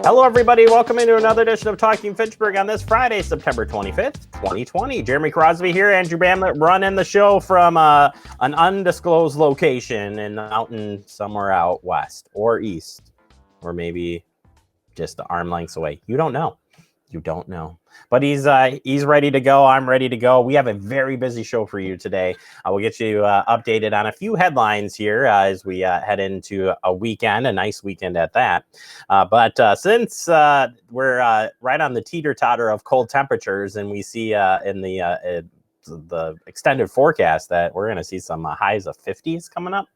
Hello, everybody. Welcome into another edition of Talking Fitchburg on this Friday, September 25th, 2020. Jeremy Crosby here, Andrew Bamlett running the show from an undisclosed location in the mountain somewhere out west or east, or maybe just the arm lengths away. You don't know. You don't know. But he's ready to go. I'm ready to go. We have a very busy show for you today. We'll get you updated on a few headlines here as we head into a weekend, a nice weekend at that. But since we're right on the teeter-totter of cold temperatures, and we see in the extended forecast that we're going to see some highs of 50s coming up,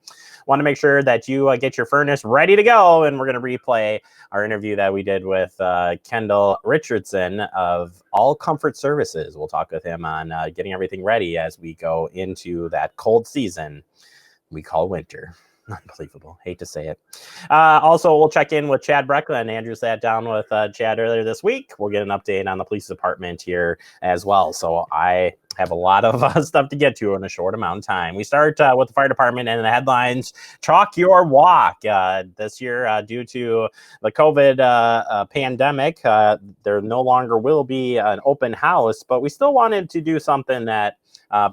want to make sure that you get your furnace ready to go, and we're going to replay our interview that we did with Kendall Richards of All Comfort Services. We'll talk with him on getting everything ready as we go into that cold season we call winter. Unbelievable. Hate to say it. Also, we'll check in with Chad Brecklin. Andrew sat down with Chad earlier this week. We'll get an update on the police department here as well. So I have a lot of stuff to get to in a short amount of time. We start with the fire department and the headlines. Chalk your walk. This year, due to the COVID pandemic, there no longer will be an open house, but we still wanted to do something that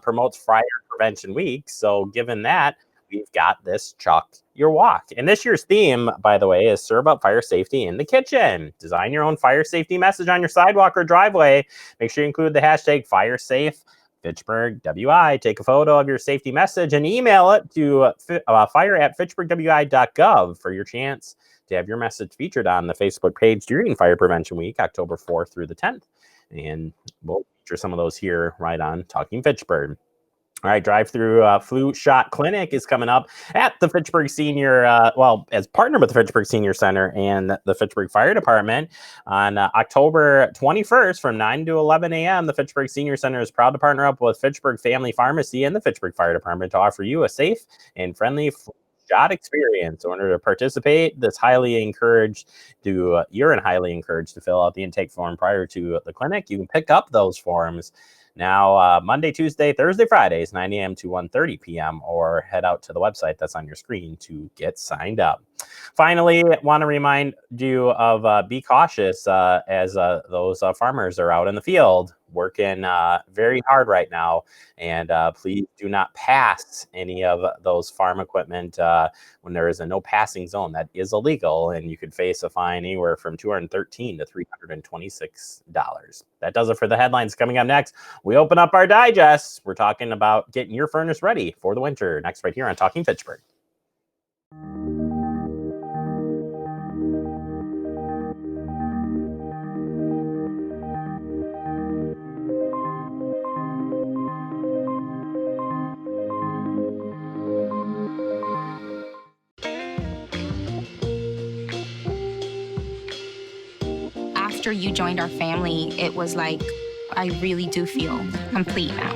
promotes Fire Prevention Week. So given that, we've got this Chalk Your Walk. And this year's theme, by the way, is serve up fire safety in the kitchen. Design your own fire safety message on your sidewalk or driveway. Make sure you include the hashtag FireSafeFitchburgWI. Take a photo of your safety message and email it to fire@fitchburgwi.gov for your chance to have your message featured on the Facebook page during Fire Prevention Week, October 4th through the 10th. And we'll feature some of those here right on Talking Fitchburg. All right, drive-through flu shot clinic is coming up at the Fitchburg Senior, as partner with the Fitchburg Senior Center and the Fitchburg Fire Department on October 21st from 9 to 11 a.m. The Fitchburg Senior Center is proud to partner up with Fitchburg Family Pharmacy and the Fitchburg Fire Department to offer you a safe and friendly shot experience. In order to participate, you're highly encouraged to fill out the intake form prior to the clinic. You can pick up those forms now, Monday, Tuesday, Thursday, Fridays, 9 a.m. to 1:30 p.m., or head out to the website that's on your screen to get signed up. Finally, want to remind you of be cautious as those farmers are out in the field working very hard right now. And please do not pass any of those farm equipment when there is a no passing zone. That is illegal, and you could face a fine anywhere from $213 to $326. That does it for the headlines. Coming up next, we open up our digests. We're talking about getting your furnace ready for the winter. Next, right here on Talking Fitchburg. After you joined our family, it was like, I really do feel complete now.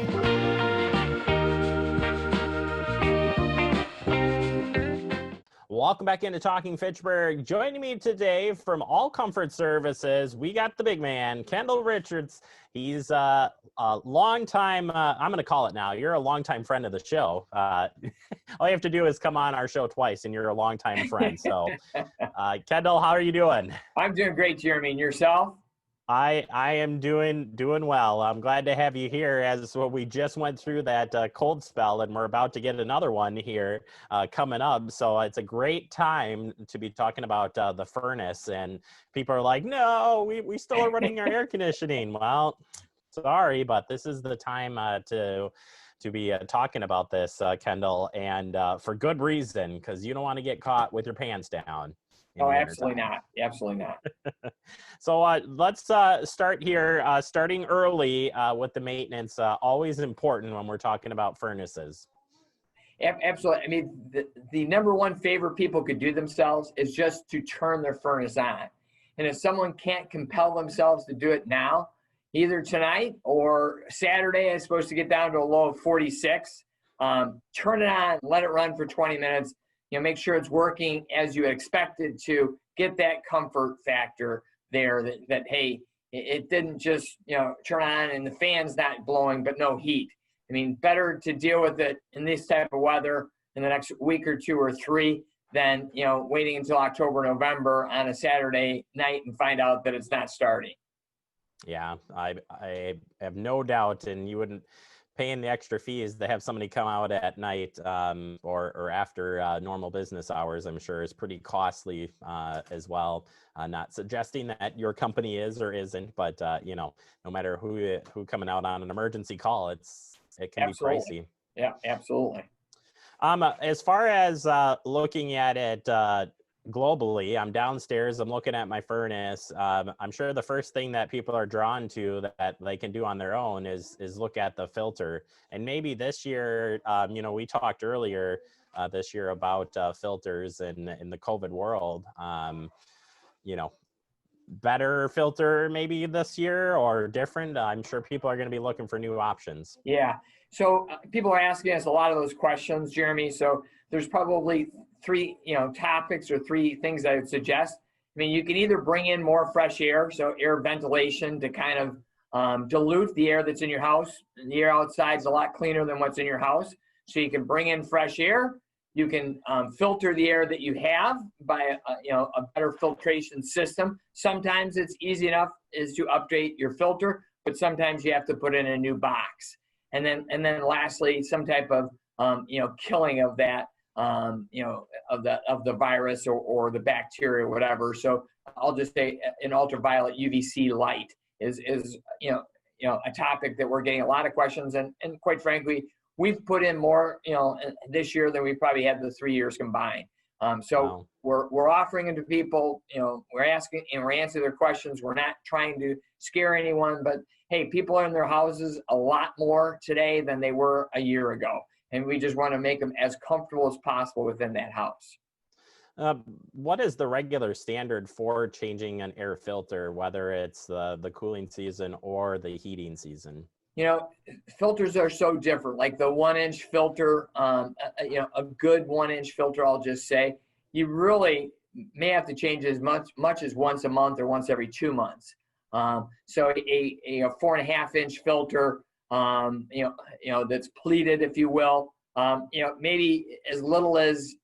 Welcome back into Talking Fitchburg. Joining me today from All Comfort Services, we got the big man, Kendall Richards. He's a longtime, I'm going to call it now, you're a longtime friend of the show. All you have to do is come on our show twice and you're a longtime friend. So, Kendall, how are you doing? I'm doing great, Jeremy. And yourself? I am doing well. I'm glad to have you here as we just went through that cold spell, and we're about to get another one here coming up. So it's a great time to be talking about the furnace, and people are like, no, we still are running our air conditioning. Well, sorry, but this is the time to be talking about this, Kendall, and for good reason, because you don't want to get caught with your pants down. Oh, absolutely not. Absolutely not. So let's start here, starting early with the maintenance. Always important when we're talking about furnaces. Absolutely. I mean, the number one favor people could do themselves is just to turn their furnace on. And if someone can't compel themselves to do it now, either tonight or Saturday, it's supposed to get down to a low of 46. Turn it on, let it run for 20 minutes. Make sure it's working as you expected to get that comfort factor there that hey, it didn't just, turn on and the fan's not blowing, but no heat. I mean, better to deal with it in this type of weather in the next week or two or three than, waiting until October, November on a Saturday night and find out that it's not starting. Yeah, I have no doubt, and you wouldn't paying the extra fees to have somebody come out at night or after normal business hours, I'm sure is pretty costly as well. Not suggesting that your company is or isn't, but no matter who coming out on an emergency call, it can Absolutely. be pricey. Yeah, absolutely. As far as looking at it globally, I'm downstairs, I'm looking at my furnace. I'm sure the first thing that people are drawn to that they can do on their own is look at the filter. And maybe this year, we talked earlier this year about filters in the COVID world. Better filter maybe this year or different. I'm sure people are going to be looking for new options. Yeah. So people are asking us a lot of those questions, Jeremy. So there's probably three, topics or three things I would suggest. I mean, you can either bring in more fresh air, so air ventilation to kind of dilute the air that's in your house. The air outside is a lot cleaner than what's in your house. So you can bring in fresh air. You can filter the air that you have by a better filtration system. Sometimes it's easy enough is to update your filter, but sometimes you have to put in a new box. And then lastly, some type of killing of that of the virus or the bacteria or whatever. So I'll just say an ultraviolet UVC light is a topic that we're getting a lot of questions, and quite frankly, we've put in more this year than we probably had the 3 years combined. So wow. We're offering it to people. We're asking and we're answering their questions. We're not trying to scare anyone, but hey, people are in their houses a lot more today than they were a year ago, and we just want to make them as comfortable as possible within that house. What is the regular standard for changing an air filter, whether it's the cooling season or the heating season? Filters are so different. Like the 1-inch filter, a good 1-inch filter, I'll just say, you really may have to change as much as once a month or once every 2 months. So a 4.5-inch filter, that's pleated, if you will, maybe as little as,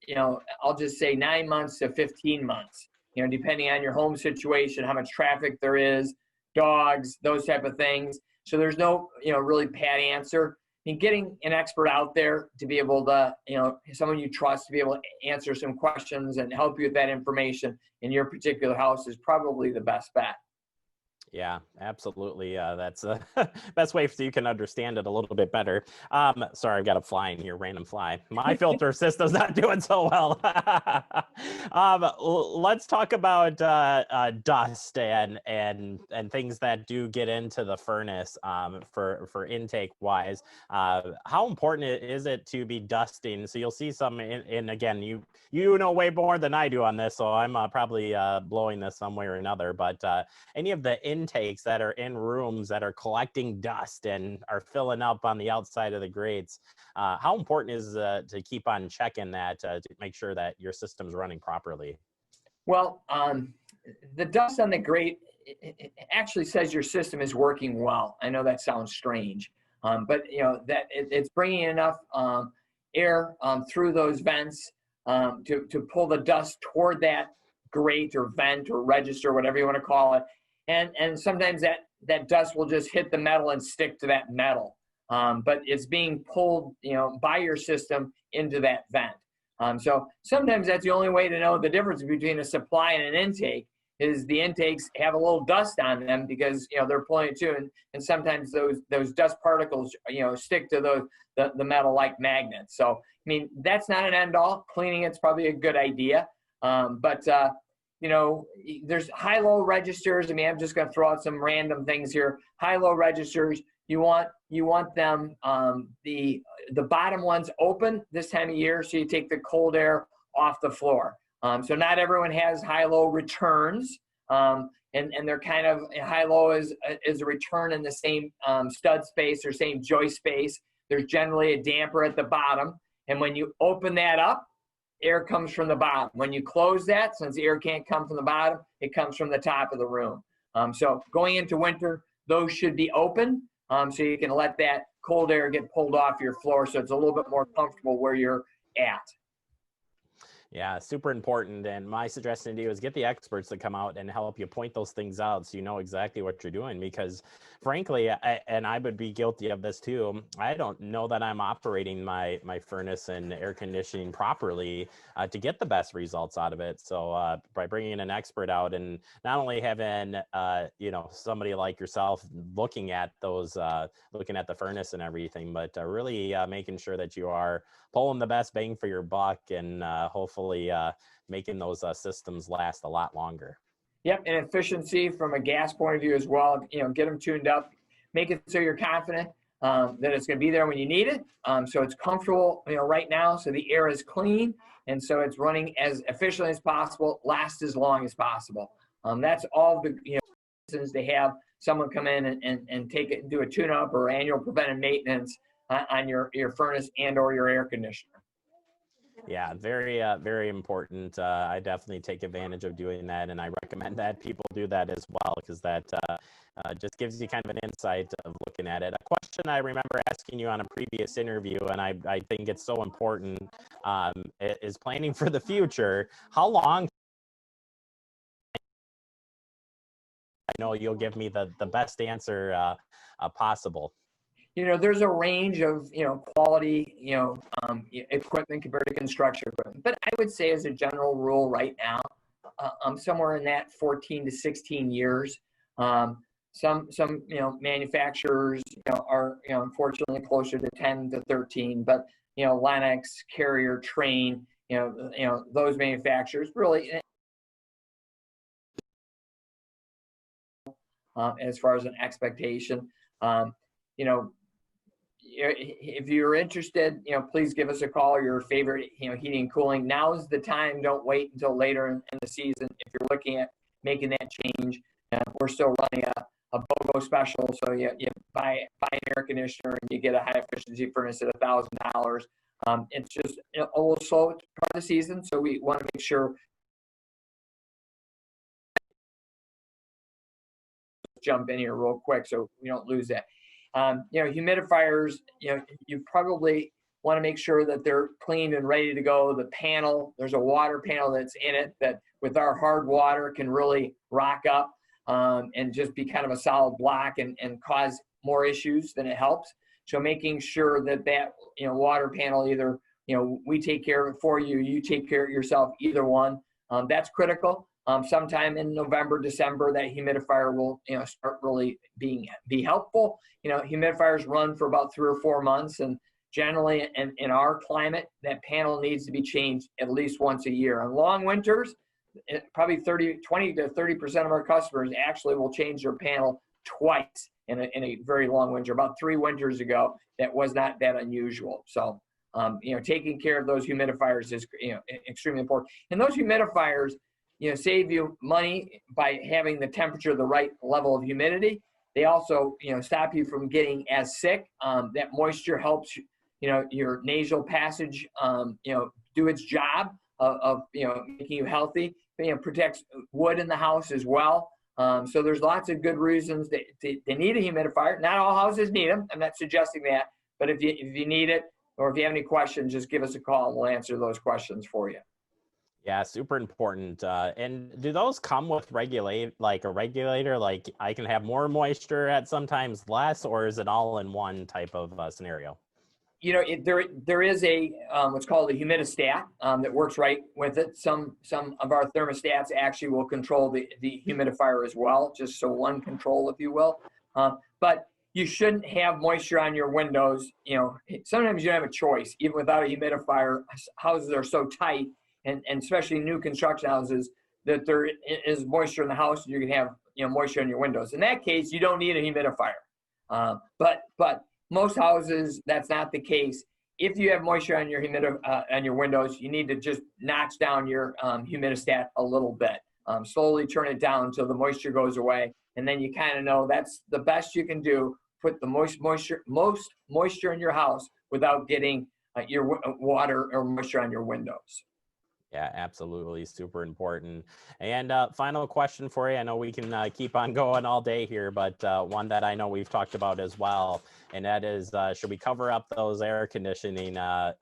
I'll just say 9 months to 15 months, depending on your home situation, how much traffic there is, dogs, those type of things. So there's no, really pat answer. I mean, getting an expert out there to be able to, someone you trust to be able to answer some questions and help you with that information in your particular house is probably the best bet. Yeah, absolutely. That's the best way so you can understand it a little bit better. Sorry, I've got a fly in here, random fly. My filter system's not doing so well. Let's talk about dust and things that do get into the furnace for intake wise. How important is it to be dusting? So you'll see some, and again, you know way more than I do on this, so I'm probably blowing this some way or another. But any of the intakes that are in rooms that are collecting dust and are filling up on the outside of the grates, how important is to keep on checking that to make sure that your system's running properly? Well, the dust on the grate it actually says your system is working well. I know that sounds strange, but that it's bringing enough air through those vents to pull the dust toward that grate or vent or register, whatever you want to call it. And sometimes that dust will just hit the metal and stick to that metal. But it's being pulled, by your system into that vent. So sometimes that's the only way to know the difference between a supply and an intake is the intakes have a little dust on them because, they're pulling it too. And sometimes those dust particles, stick to the metal like magnets. So, I mean, that's not an end all. Cleaning it's probably a good idea. But there's high-low registers. I mean, I'm just going to throw out some random things here. High-low registers, you want them, the bottom ones open this time of year, so you take the cold air off the floor. So not everyone has high-low returns, and they're kind of, high-low is a return in the same stud space or same joist space. There's generally a damper at the bottom, and when you open that up, air comes from the bottom. When you close that, since the air can't come from the bottom, it comes from the top of the room. So going into winter, those should be open, so you can let that cold air get pulled off your floor so it's a little bit more comfortable where you're at. Yeah, super important. And my suggestion to you is get the experts to come out and help you point those things out so you know exactly what you're doing. Because frankly, and I would be guilty of this too, I don't know that I'm operating my furnace and air conditioning properly to get the best results out of it. So by bringing an expert out and not only having, somebody like yourself looking at those, looking at the furnace and everything, but really making sure that you are pulling the best bang for your buck and hopefully making those systems last a lot longer. Yep, and efficiency from a gas point of view as well. Get them tuned up, make it so you're confident that it's going to be there when you need it. So it's comfortable, right now. So the air is clean, and so it's running as efficiently as possible, last as long as possible. That's all the reasons they have someone come in and take it and do a tune-up or annual preventive maintenance on your furnace and or your air conditioner. Yeah, very, very important. I definitely take advantage of doing that, and I recommend that people do that as well, because that just gives you kind of an insight of looking at it. A question I remember asking you on a previous interview, and I think it's so important, is planning for the future. How long? I know you'll give me the best answer possible. There's a range of, quality, equipment compared to construction equipment. But I would say as a general rule right now, I'm somewhere in that 14 to 16 years. Some manufacturers, are, unfortunately closer to 10 to 13, but, Lennox, Carrier, Train, those manufacturers really, as far as an expectation, if you're interested, please give us a call, or your favorite, heating and cooling. Now is the time. Don't wait until later in the season. If you're looking at making that change, we're still running a BOGO special. So you buy an air conditioner and you get a high efficiency furnace at $1,000. It's just a little slow part of the season. So we want to make sure. Jump in here real quick so we don't lose that. Humidifiers, you probably want to make sure that they're cleaned and ready to go. The panel, there's a water panel that's in it that with our hard water can really rock up and just be kind of a solid block and cause more issues than it helps. So making sure that water panel, either, we take care of it for you, you take care of it yourself, either one, that's critical. Sometime in November, December, that humidifier will, start really be helpful. Humidifiers run for about 3 or 4 months, and generally in our climate, that panel needs to be changed at least once a year. On long winters, probably 20 to 30% of our customers actually will change their panel twice in a very long winter. About 3 winters ago, that was not that unusual. So, taking care of those humidifiers is, extremely important. And those humidifiers, save you money by having the temperature, the right level of humidity. They also, stop you from getting as sick. That moisture helps, your nasal passage, do its job of making you healthy. Protects wood in the house as well. So there's lots of good reasons that they need a humidifier. Not all houses need them. I'm not suggesting that. But if you need it, or if you have any questions, just give us a call and we'll answer those questions for you. Yeah, super important. And do those come with a regulator? Like I can have more moisture at sometimes less, or is it all in one type of scenario? There is a what's called a humidistat that works right with it. Some of our thermostats actually will control the humidifier as well, just so one control, if you will. But you shouldn't have moisture on your windows. Sometimes you don't have a choice, even without a humidifier. Houses are so tight. And especially new construction houses, that there is moisture in the house, and you can have moisture in your windows. In that case, you don't need a humidifier. But most houses, that's not the case. If you have moisture on your on your windows, you need to just notch down your humidistat a little bit. Slowly turn it down until the moisture goes away, and then you kind of know that's the best you can do. Put the most moisture in your house without getting your water or moisture on your windows. Yeah, absolutely. Super important. And final question for you. I know we can keep on going all day here, but one that I know we've talked about as well, and that is, should we cover up those air conditioning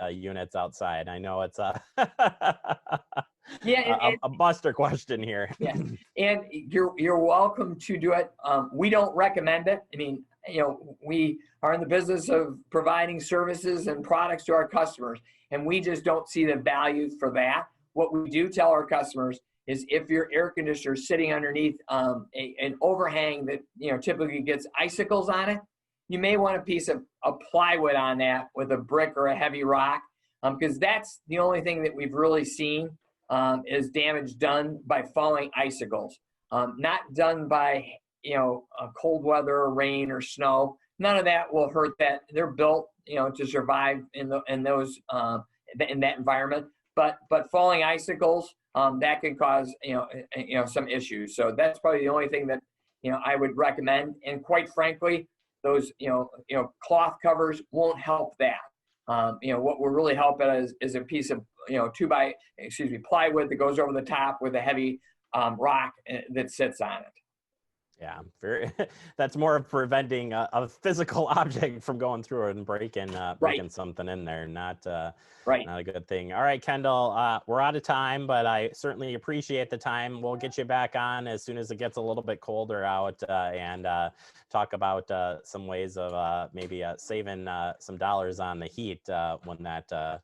units outside? I know it's Yeah, a buster question here. yeah, and you're welcome to do it. We don't recommend it. I mean, we are in the business of providing services and products to our customers, and we just don't see the value for that. What we do tell our customers is if your air conditioner is sitting underneath an overhang that typically gets icicles on it, you may want a piece of plywood on that with a brick or a heavy rock, because that's the only thing that we've really seen is damage done by falling icicles, not done by cold weather or rain or snow. None of that will hurt that. They're built to survive in that environment. But falling icicles, that can cause some issues. So that's probably the only thing that I would recommend. And quite frankly, those cloth covers won't help that. What will really help it is a piece of plywood that goes over the top with a heavy rock that sits on it. Yeah, that's more of preventing a physical object from going through it and breaking something in there. Not a good thing. All right, Kendall, we're out of time, but I certainly appreciate the time. We'll get you back on as soon as it gets a little bit colder out and talk about some ways of maybe saving some dollars on the heat when that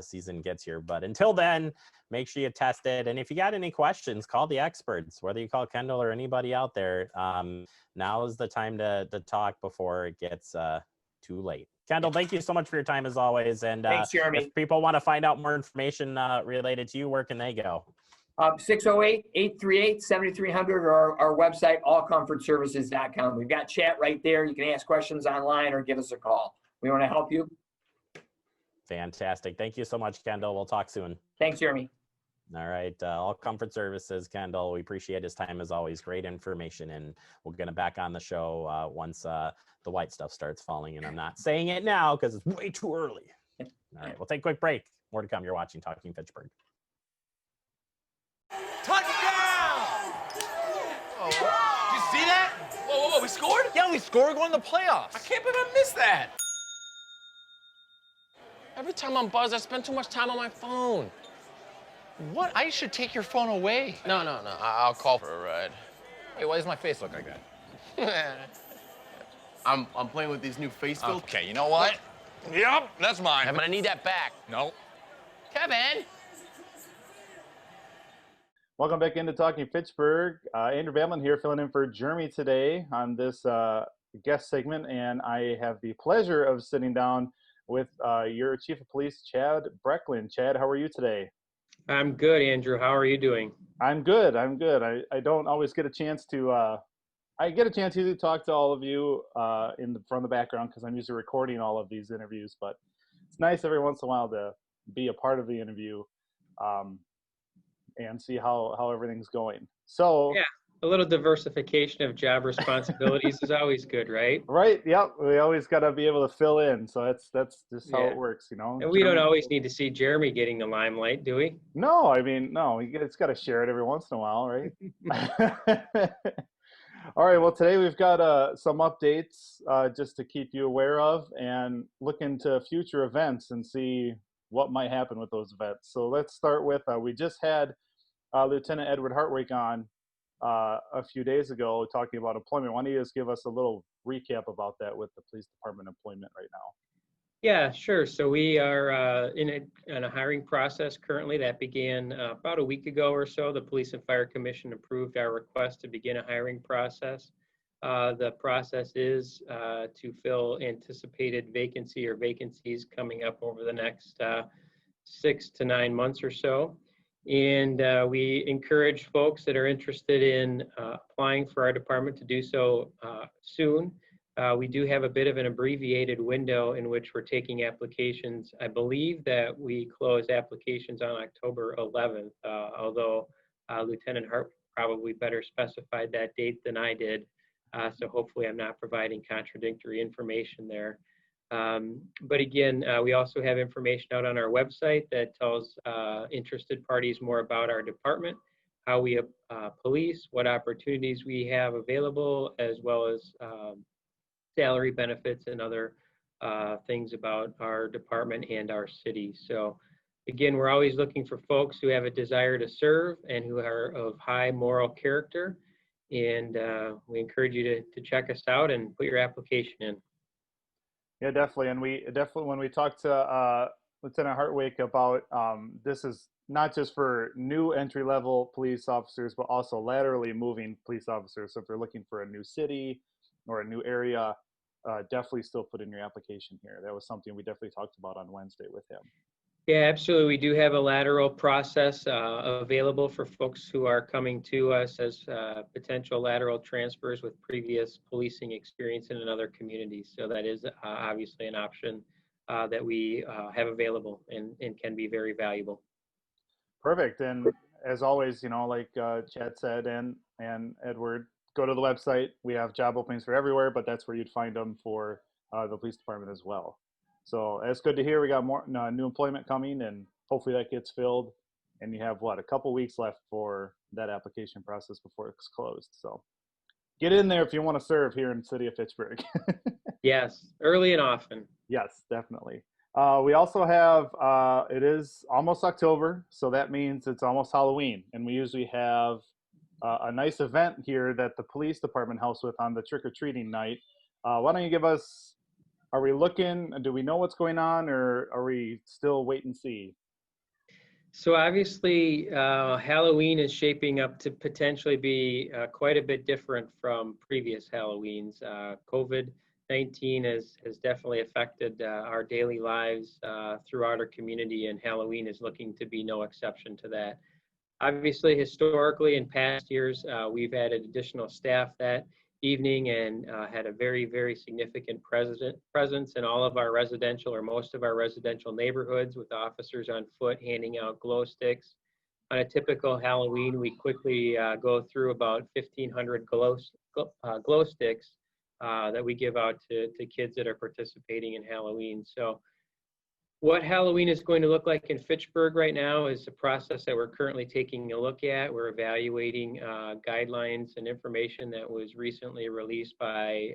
season gets here. But until then, make sure you test it. And if you got any questions, call the experts, whether you call Kendall or anybody out there. Now is the time to talk before it gets too late. Kendall, thank you so much for your time as always. And thanks, Jeremy. If people want to find out more information related to you, where can they go? 608-838-7300 or our website, allcomfortservices.com. We've got chat right there. You can ask questions online or give us a call. We want to help you. Fantastic. Thank you so much, Kendall. We'll talk soon. Thanks, Jeremy. All right. All Comfort Services, Kendall. We appreciate his time as always. Great information. And we'll get him back on the show once the white stuff starts falling. And I'm not saying it now because it's way too early. All right. We'll take a quick break. More to come. You're watching Talking Fitchburg. Touchdown! Oh, did you see that? Whoa, we scored? Yeah, we scored. We're going to the playoffs. I can't believe I missed that. Every time I'm buzzed, I spend too much time on my phone. What? I should take your phone away. No. I'll call for a ride. Hey, why does my face look like that? I'm playing with these new face filters. Okay, you know what? Yep, that's mine. But I need that back. No. Kevin! Welcome back into Talking Fitchburg. Andrew Bamlin here, filling in for Jeremy today on this guest segment, and I have the pleasure of sitting down with your Chief of Police, Chad Brecklin. Chad, how are you today? I'm good, Andrew. How are you doing? I'm good. I don't always get a chance to I get a chance to talk to all of you from the background because I'm usually recording all of these interviews, but it's nice every once in a while to be a part of the interview and see how everything's going. So yeah, a little diversification of job responsibilities is always good, right? Right. Yep. We always got to be able to fill in. So that's just how it works, And we don't always need to see Jeremy getting the limelight, do we? No, I mean, no. It's got to share it every once in a while, right? All right. Well, today we've got some updates just to keep you aware of and look into future events and see what might happen with those events. So let's start with we just had Lieutenant Edward Hartwig on a few days ago talking about employment. Why don't you just give us a little recap about that with the police department employment right now? Yeah, sure. So we are in a hiring process currently that began about a week ago or so. The Police and Fire Commission approved our request to begin a hiring process. The process is to fill anticipated vacancy or vacancies coming up over the next 6 to 9 months or so. And we encourage folks that are interested in applying for our department to do so soon. We do have a bit of an abbreviated window in which we're taking applications. I believe that we close applications on October 11th, although Lieutenant Hart probably better specified that date than I did. So hopefully I'm not providing contradictory information there. But again, we also have information out on our website that tells interested parties more about our department, how we police, what opportunities we have available, as well as salary benefits and other things about our department and our city. So again, we're always looking for folks who have a desire to serve and who are of high moral character. And we encourage you to check us out and put your application in. Yeah, definitely. And we definitely, when we talked to Lieutenant Hartwig about this is not just for new entry level police officers, but also laterally moving police officers. So if they're looking for a new city or a new area, definitely still put in your application here. That was something we definitely talked about on Wednesday with him. Yeah, absolutely. We do have a lateral process available for folks who are coming to us as potential lateral transfers with previous policing experience in another community. So that is obviously an option that we have available and can be very valuable. Perfect. And as always, you know, like Chad said and Edward, go to the website. We have job openings for everywhere, but that's where you'd find them for the police department as well. So it's good to hear we got more new employment coming, and hopefully that gets filled. And you have a couple weeks left for that application process before it's closed. So get in there if you want to serve here in the city of Fitchburg. Yes, early and often. Yes, definitely. We also have, it is almost October, so that means it's almost Halloween. And we usually have a nice event here that the police department helps with on the trick-or-treating night. Why don't you give us, are we looking, do we know what's going on, or are we still wait and see? So obviously, Halloween is shaping up to potentially be quite a bit different from previous Halloweens. COVID-19 has definitely affected our daily lives throughout our community, and Halloween is looking to be no exception to that. Obviously, historically, in past years, we've added additional staff that evening and had a very, very significant presence in all of our residential or most of our residential neighborhoods, with officers on foot handing out glow sticks. On a typical Halloween, we quickly go through about 1,500 glow sticks that we give out to kids that are participating in Halloween. So what Halloween is going to look like in Fitchburg right now is a process that we're currently taking a look at. We're evaluating guidelines and information that was recently released by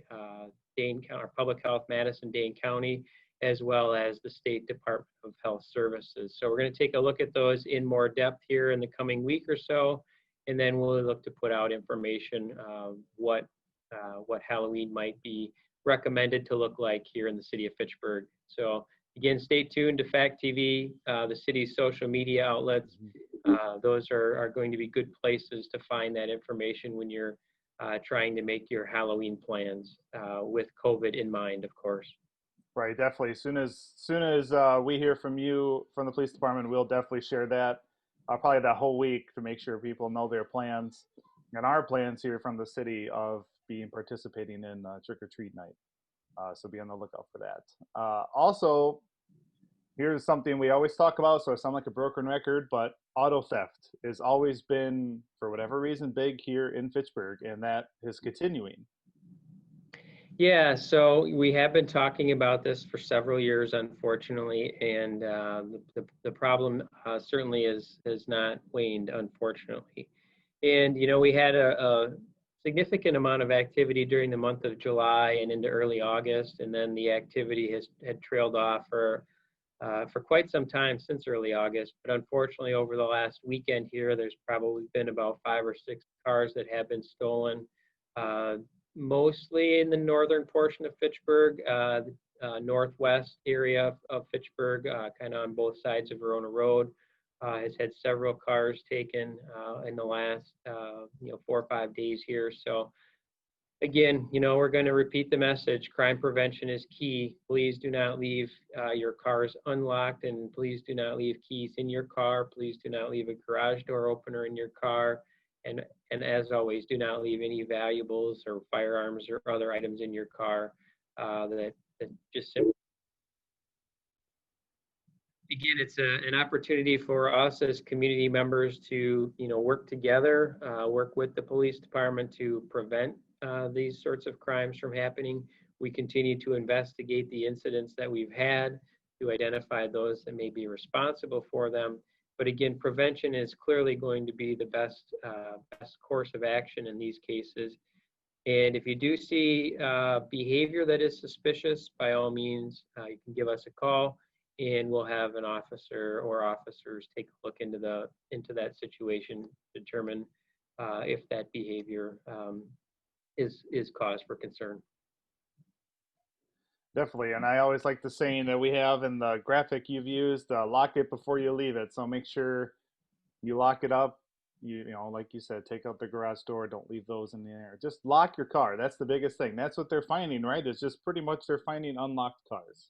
Dane County, Public Health Madison-Dane County, as well as the State Department of Health Services. So we're going to take a look at those in more depth here in the coming week or so, and then we'll look to put out information what Halloween might be recommended to look like here in the city of Fitchburg. So again, stay tuned to Fact TV, the city's social media outlets. Those are going to be good places to find that information when you're trying to make your Halloween plans with COVID in mind, of course. Right, definitely. As soon as we hear from you, from the police department, we'll definitely share that probably that whole week to make sure people know their plans and our plans here from the city of participating in trick-or-treat night. So be on the lookout for that. Also, here's something we always talk about, so I sound like a broken record, but auto theft has always been, for whatever reason, big here in Fitchburg, and that is continuing. Yeah, so we have been talking about this for several years, unfortunately, and the problem certainly has not waned, unfortunately. And, you know, we had a significant amount of activity during the month of July and into early August, and then the activity had trailed off for quite some time since early August. But unfortunately, over the last weekend here, there's probably been about 5 or 6 cars that have been stolen, mostly in the northern portion of Fitchburg, northwest area of Fitchburg, kind of on both sides of Verona Road. Has had several cars taken in the last 4 or 5 days here. So again, you know, we're going to repeat the message. Crime prevention is key. Please do not leave your cars unlocked, and please do not leave keys in your car. Please do not leave a garage door opener in your car. And as always, do not leave any valuables or firearms or other items in your car that just simply. Again, it's an opportunity for us as community members to, work together, work with the police department to prevent these sorts of crimes from happening. We continue to investigate the incidents that we've had to identify those that may be responsible for them. But again, prevention is clearly going to be the best course of action in these cases. And if you do see behavior that is suspicious, by all means, you can give us a call, and we'll have an officer or officers take a look into that situation, determine if that behavior is cause for concern. Definitely, and I always like the saying that we have in the graphic you've used: lock it before you leave it. So make sure you lock it up. You know, like you said, take out the garage door. Don't leave those in the air. Just lock your car. That's the biggest thing. That's what they're finding, right? It's just pretty much they're finding unlocked cars.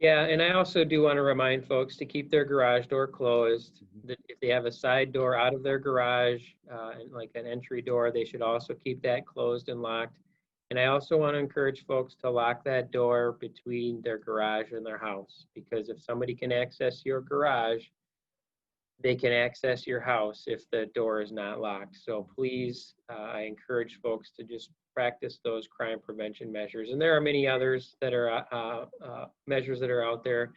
Yeah, and I also do want to remind folks to keep their garage door closed. That if they have a side door out of their garage, and like an entry door, they should also keep that closed and locked. And I also want to encourage folks to lock that door between their garage and their house, because if somebody can access your garage, they can access your house if the door is not locked. So please, I encourage folks to just practice those crime prevention measures. And there are many others that are measures that are out there,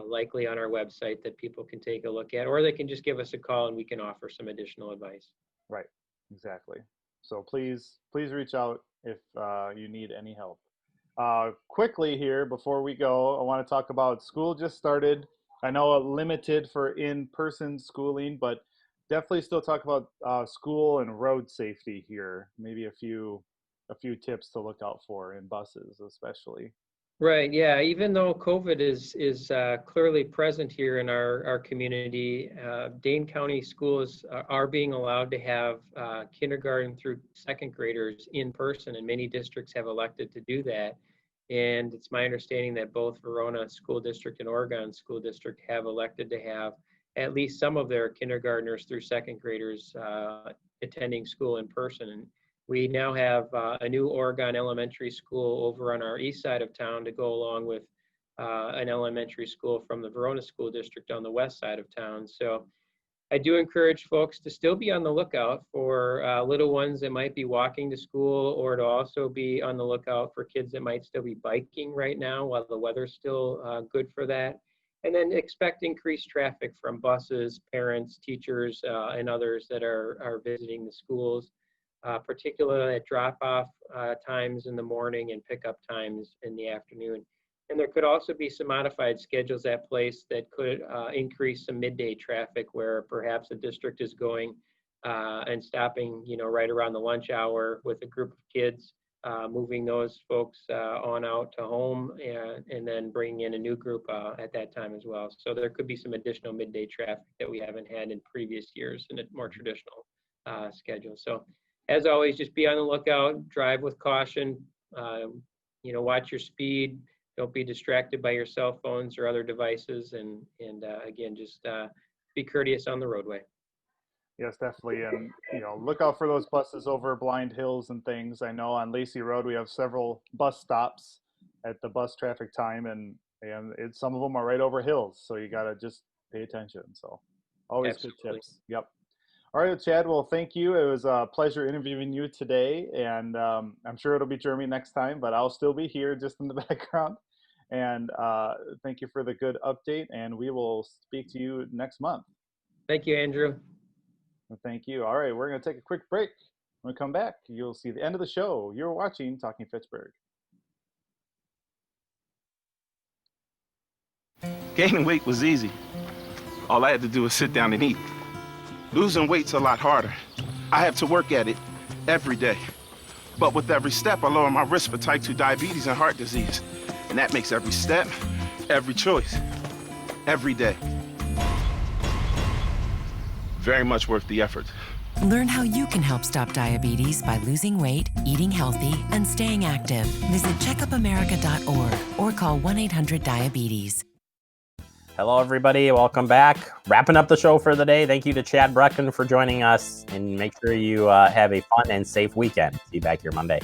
likely on our website, that people can take a look at, or they can just give us a call and we can offer some additional advice. Right, exactly. So please reach out if you need any help. Quickly here, before we go, I want to talk about school just started. I know limited for in-person schooling, but definitely still talk about school and road safety here. Maybe a few tips to look out for in buses, especially. Right. Yeah. Even though COVID is clearly present here in our community, Dane County schools are being allowed to have kindergarten through second graders in person, and many districts have elected to do that. And it's my understanding that both Verona School District and Oregon School District have elected to have at least some of their kindergartners through second graders attending school in person. And we now have a new Oregon elementary school over on our east side of town to go along with an elementary school from the Verona School District on the west side of town. So I do encourage folks to still be on the lookout for little ones that might be walking to school, or to also be on the lookout for kids that might still be biking right now while the weather's still good for that. And then expect increased traffic from buses, parents, teachers, and others that are visiting the schools, particularly at drop-off times in the morning and pickup times in the afternoon. And there could also be some modified schedules at place that could increase some midday traffic, where perhaps a district is going and stopping, right around the lunch hour with a group of kids, moving those folks on out to home, and then bringing in a new group at that time as well. So there could be some additional midday traffic that we haven't had in previous years in a more traditional schedule. So as always, just be on the lookout, drive with caution, watch your speed. Don't be distracted by your cell phones or other devices, and again, just be courteous on the roadway. Yes, definitely, and look out for those buses over blind hills and things. I know on Lacey Road we have several bus stops at the bus traffic time, and some of them are right over hills, so you gotta just pay attention. So always Absolutely. Good tips. Yep. All right, Chad. Well, thank you. It was a pleasure interviewing you today, and I'm sure it'll be Jeremy next time, but I'll still be here just in the background. And thank you for the good update, and we will speak to you next month. Thank you, Andrew. Thank you. All right, we're going to take a quick break. When we come back, you'll see the end of the show. You're watching Talking Fitchburg. Gaining weight was easy. All I had to do was sit down and eat. Losing weight's a lot harder. I have to work at it every day. But with every step, I lower my risk for type 2 diabetes and heart disease. And that makes every step, every choice, every day very much worth the effort. Learn how you can help stop diabetes by losing weight, eating healthy, and staying active. Visit checkupamerica.org or call 1-800-DIABETES. Hello, everybody. Welcome back. Wrapping up the show for the day. Thank you to Chad Brecken for joining us, and make sure you have a fun and safe weekend. See you back here Monday.